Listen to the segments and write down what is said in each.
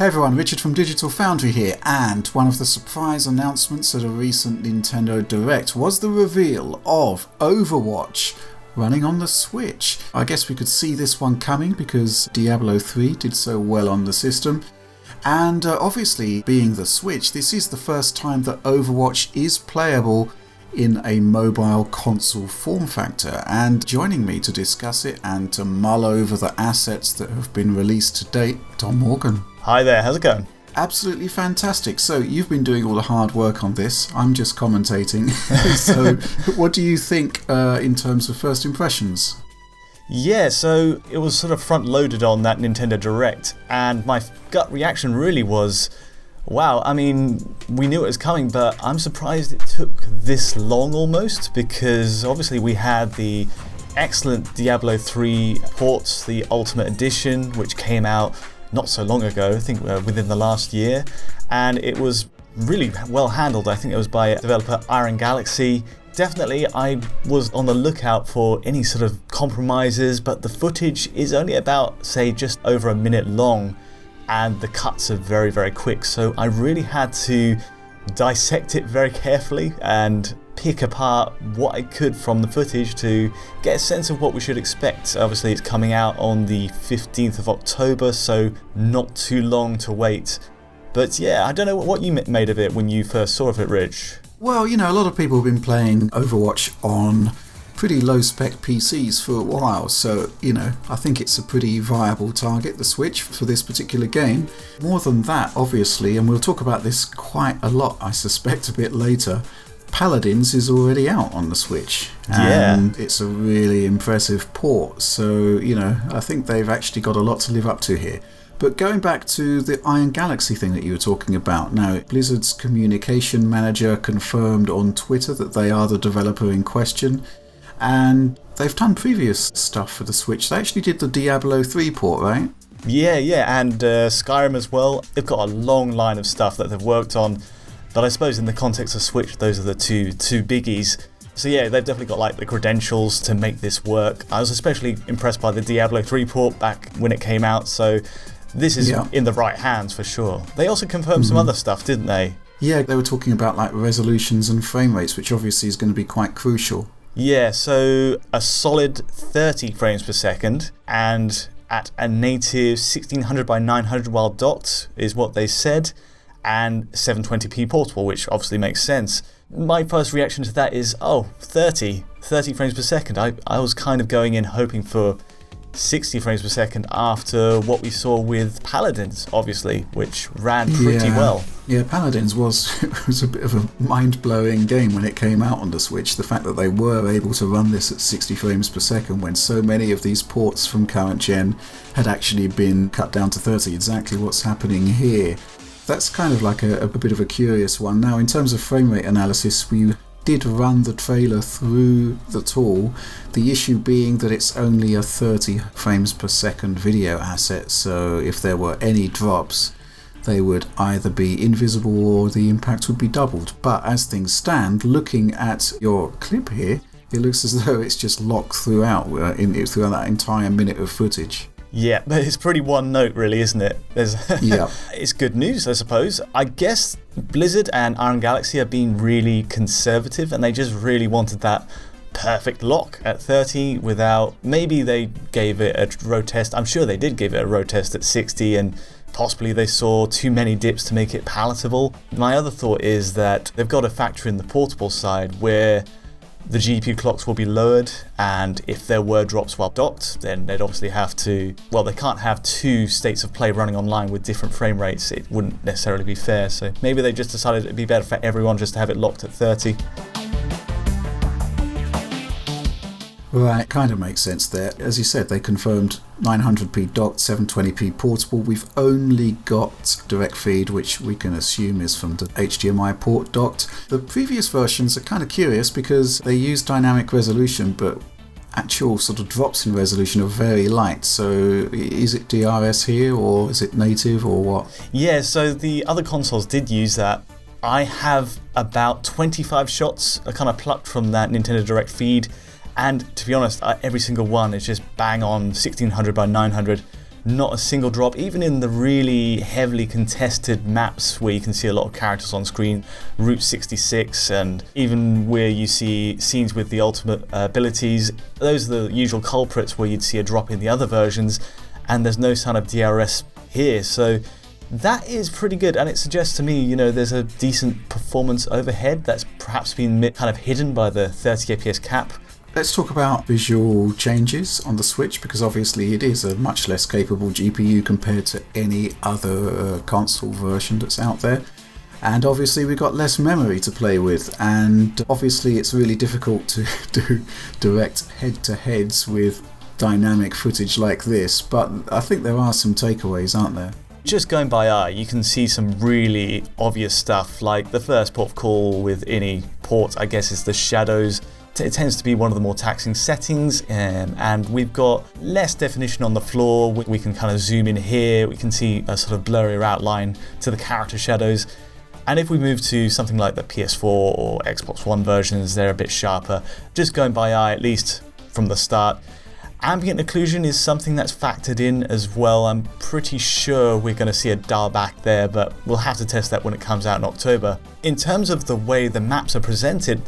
Hey everyone, Richard from Digital Foundry here, and one of the surprise announcements at a recent Nintendo Direct was the reveal of Overwatch running on the Switch. I guess we could see this one coming because Diablo 3 did so well on the system. And obviously, being the Switch, this is the first time that Overwatch is playable in a mobile console form factor. And joining me to discuss it and to mull over the assets that have been released to date, Tom Morgan. Hi there, how's it going? Absolutely fantastic. So you've been doing all the hard work on this. I'm just commentating. So what do you think in terms of first impressions? Yeah, so it was sort of front loaded on that Nintendo Direct, and my gut reaction really was, wow, I mean, we knew it was coming, but I'm surprised it took this long almost, because obviously we had the excellent Diablo 3 ports, the Ultimate Edition, which came out not so long ago, I think within the last year, and it was really well handled. I think it was by developer Iron Galaxy. Definitely I was on the lookout for any sort of compromises, but the footage is only about, say, just over a minute long, and the cuts are very, very quick, so I really had to dissect it very carefully and pick apart what I could from the footage to get a sense of what we should expect. Obviously it's coming out on the 15th of October, so not too long to wait. But yeah, I don't know what you made of it when you first saw it, Rich. Well, you know, a lot of people have been playing Overwatch on pretty low-spec PCs for a while, so, you know, I think it's a pretty viable target, the Switch, for this particular game. More than that, obviously, and we'll talk about this quite a lot, I suspect, a bit later, Paladins is already out on the Switch, and it's a really impressive port, so, you know, I think they've actually got a lot to live up to here. But going back to the Iron Galaxy thing that you were talking about, now Blizzard's communication manager confirmed on Twitter that they are the developer in question, and they've done previous stuff for the Switch. They actually did the Diablo 3 port, right? Yeah, and Skyrim as well. They've got a long line of stuff that they've worked on, but I suppose in the context of Switch, those are the two biggies. So yeah, they've definitely got like the credentials to make this work. I was especially impressed by the Diablo 3 port back when it came out, so this is in the right hands for sure. They also confirmed some other stuff, didn't they? Yeah, they were talking about like resolutions and frame rates, which obviously is going to be quite crucial. Yeah, so a solid 30 frames per second and at a native 1600 by 900 while docked is what they said, and 720p portable, which obviously makes sense. My first reaction to that is, 30 frames per second. I was kind of going in hoping for 60 frames per second after what we saw with Paladins, obviously, which ran pretty well. Yeah, Paladins was a bit of a mind-blowing game when it came out on the Switch. The fact that they were able to run this at 60 frames per second when so many of these ports from current gen had actually been cut down to 30. Exactly what's happening here. That's kind of like a bit of a curious one. Now, in terms of frame rate analysis, we did run the trailer through the tool, the issue being that it's only a 30 frames per second video asset, so if there were any drops, they would either be invisible or the impact would be doubled. But as things stand, looking at your clip here, it looks as though it's just locked throughout that entire minute of footage. Yeah, but it's pretty one note really, isn't it? It's good news, I suppose. I guess Blizzard and Iron Galaxy have been really conservative and they just really wanted that perfect lock at 30 without... Maybe they gave it a road test. I'm sure they did give it a road test at 60 and possibly they saw too many dips to make it palatable. My other thought is that they've got to factor in the portable side where the GPU clocks will be lowered, and if there were drops while docked, then they'd obviously have to... Well, they can't have two states of play running online with different frame rates. It wouldn't necessarily be fair, so maybe they just decided it'd be better for everyone just to have it locked at 30. Right, kind of makes sense there. As you said, they confirmed 900p docked, 720p portable. We've only got direct feed, which we can assume is from the HDMI port docked. The previous versions are kind of curious because they use dynamic resolution, but actual sort of drops in resolution are very light. So is it DRS here, or is it native, or what? Yeah, so the other consoles did use that. I have about 25 shots kind of plucked from that Nintendo Direct feed. And to be honest, every single one is just bang on 1600 by 900. not a single drop, even in the really heavily contested maps where you can see a lot of characters on screen, Route 66, and even where you see scenes with the ultimate abilities. Those are the usual culprits where you'd see a drop in the other versions, and there's no sign of DRS here. So that is pretty good, and it suggests to me, there's a decent performance overhead that's perhaps been kind of hidden by the 30 FPS cap. Let's talk about visual changes on the Switch, because obviously it is a much less capable GPU compared to any other console version that's out there. And obviously we've got less memory to play with, and obviously it's really difficult to do direct head-to-heads with dynamic footage like this, but I think there are some takeaways, aren't there? Just going by eye, you can see some really obvious stuff, like the first port of call with any port, I guess, is the shadows. It tends to be one of the more taxing settings, and we've got less definition on the floor. We can kind of zoom in here, we can see a sort of blurrier outline to the character shadows. And if we move to something like the PS4 or Xbox One versions, they're a bit sharper. Just going by eye, at least from the start. Ambient occlusion is something that's factored in as well. I'm pretty sure we're going to see a dial back there, but we'll have to test that when it comes out in October. In terms of the way the maps are presented,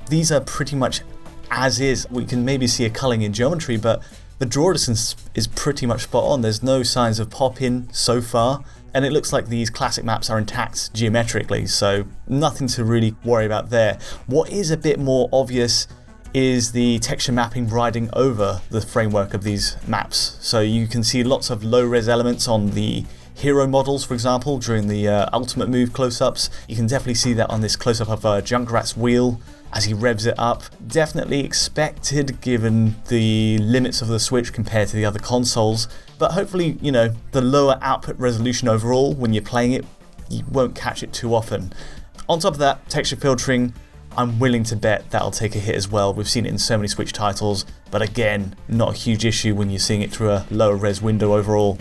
these are pretty much as is. We can maybe see a culling in geometry, but the draw distance is pretty much spot on. There's no signs of pop-in so far, and it looks like these classic maps are intact geometrically, so nothing to really worry about there. What is a bit more obvious is the texture mapping riding over the framework of these maps. So you can see lots of low-res elements on the hero models, for example, during the ultimate move close-ups. You can definitely see that on this close-up of Junkrat's wheel as he revs it up. Definitely expected given the limits of the Switch compared to the other consoles, but hopefully, the lower output resolution overall, when you're playing it, you won't catch it too often. On top of that, texture filtering, I'm willing to bet that'll take a hit as well. We've seen it in so many Switch titles, but again, not a huge issue when you're seeing it through a lower res window overall.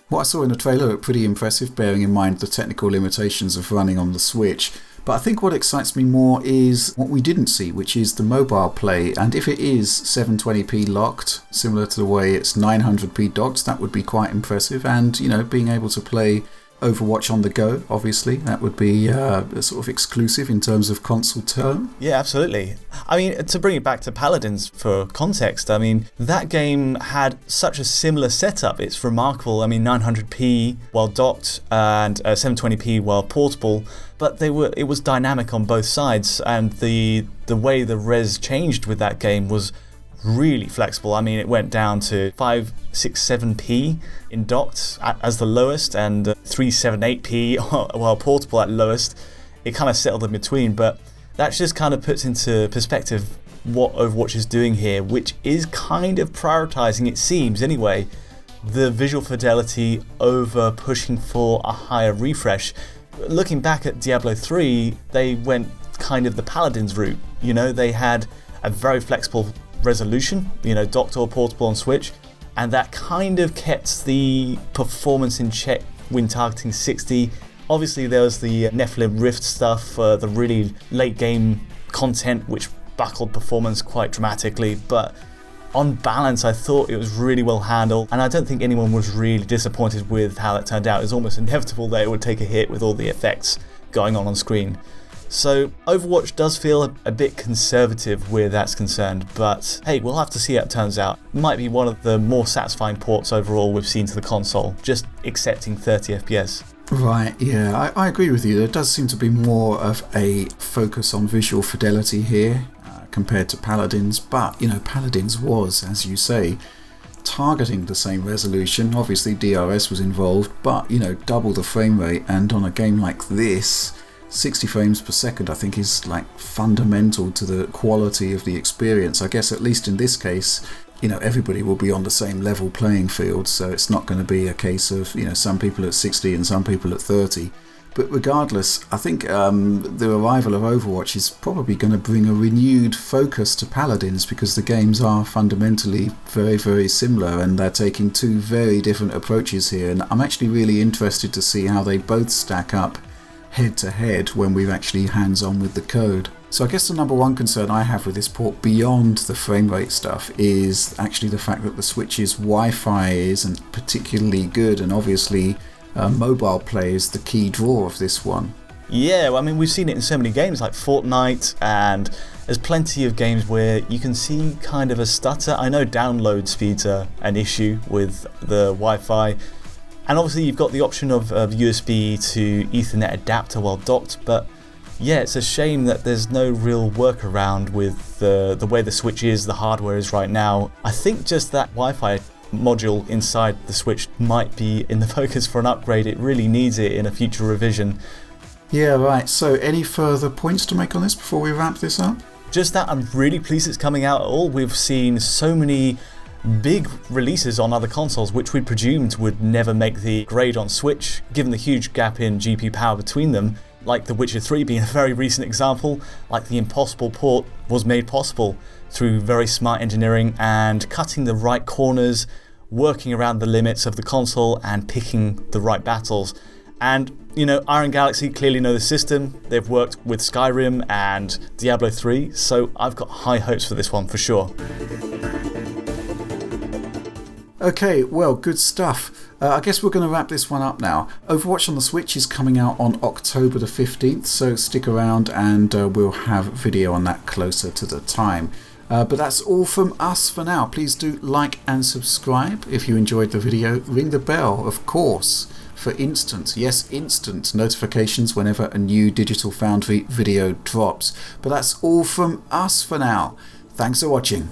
What I saw in the trailer looked pretty impressive, bearing in mind the technical limitations of running on the Switch. But I think what excites me more is what we didn't see, which is the mobile play. And if it is 720p locked, similar to the way it's 900p docked, that would be quite impressive. And, being able to play Overwatch on the go, obviously, that would be a sort of exclusive in terms of console term. Yeah, absolutely. I mean, to bring it back to Paladins for context, I mean, that game had such a similar setup. It's remarkable. I mean, 900p while docked and 720p while portable, but it was dynamic on both sides, and the way the res changed with that game was really flexible. I mean, it went down to 567p in docked as the lowest, and 378p while portable at lowest. It kind of settled in between, but that just kind of puts into perspective what Overwatch is doing here, which is kind of prioritizing, it seems anyway, the visual fidelity over pushing for a higher refresh. Looking back at Diablo 3, they went kind of the Paladins route. They had a very flexible resolution, docked or portable on Switch, and that kind of kept the performance in check when targeting 60. Obviously there was the Nephilim Rift stuff, the really late game content which buckled performance quite dramatically, but on balance I thought it was really well handled, and I don't think anyone was really disappointed with how it turned out. It was almost inevitable that it would take a hit with all the effects going on screen. So Overwatch does feel a bit conservative where that's concerned, but hey, we'll have to see how it turns out. It might be one of the more satisfying ports overall we've seen to the console, just accepting 30 FPS. Right, yeah, I agree with you. There does seem to be more of a focus on visual fidelity here compared to Paladins, but Paladins was, as you say, targeting the same resolution. Obviously DRS was involved, but double the frame rate, and on a game like this, 60 frames per second I think is fundamental to the quality of the experience. I guess at least in this case, everybody will be on the same level playing field, so it's not going to be a case of some people at 60 and some people at 30. But regardless, I think the arrival of Overwatch is probably going to bring a renewed focus to Paladins, because the games are fundamentally very, very similar, and they're taking two very different approaches here, and I'm actually really interested to see how they both stack up head to head when we're actually hands-on with the code. So I guess the number one concern I have with this port, beyond the frame rate stuff, is actually the fact that the Switch's Wi-Fi isn't particularly good, and obviously mobile play is the key draw of this one. Yeah, well, I mean, we've seen it in so many games like Fortnite, and there's plenty of games where you can see kind of a stutter. I know download speeds are an issue with the Wi-Fi, and obviously you've got the option of USB to Ethernet adapter while docked, but yeah, it's a shame that there's no real workaround with the way the Switch is, the hardware is right now. I think just that Wi-Fi module inside the Switch might be in the focus for an upgrade. It really needs it in a future revision. Yeah, right. So any further points to make on this before we wrap this up? Just that I'm really pleased it's coming out at all. We've seen so many big releases on other consoles which we presumed would never make the grade on Switch, given the huge gap in GPU power between them, like The Witcher 3 being a very recent example. Like the Impossible port was made possible through very smart engineering and cutting the right corners, working around the limits of the console and picking the right battles. And, you know, Iron Galaxy clearly know the system. They've worked with Skyrim and Diablo 3, so I've got high hopes for this one for sure. Okay, well, good stuff. I guess we're going to wrap this one up now. Overwatch on the Switch is coming out on October the 15th, so stick around and we'll have video on that closer to the time. But that's all from us for now. Please do like and subscribe if you enjoyed the video. Ring the bell, of course, for instant notifications whenever a new Digital Foundry video drops. But that's all from us for now. Thanks for watching.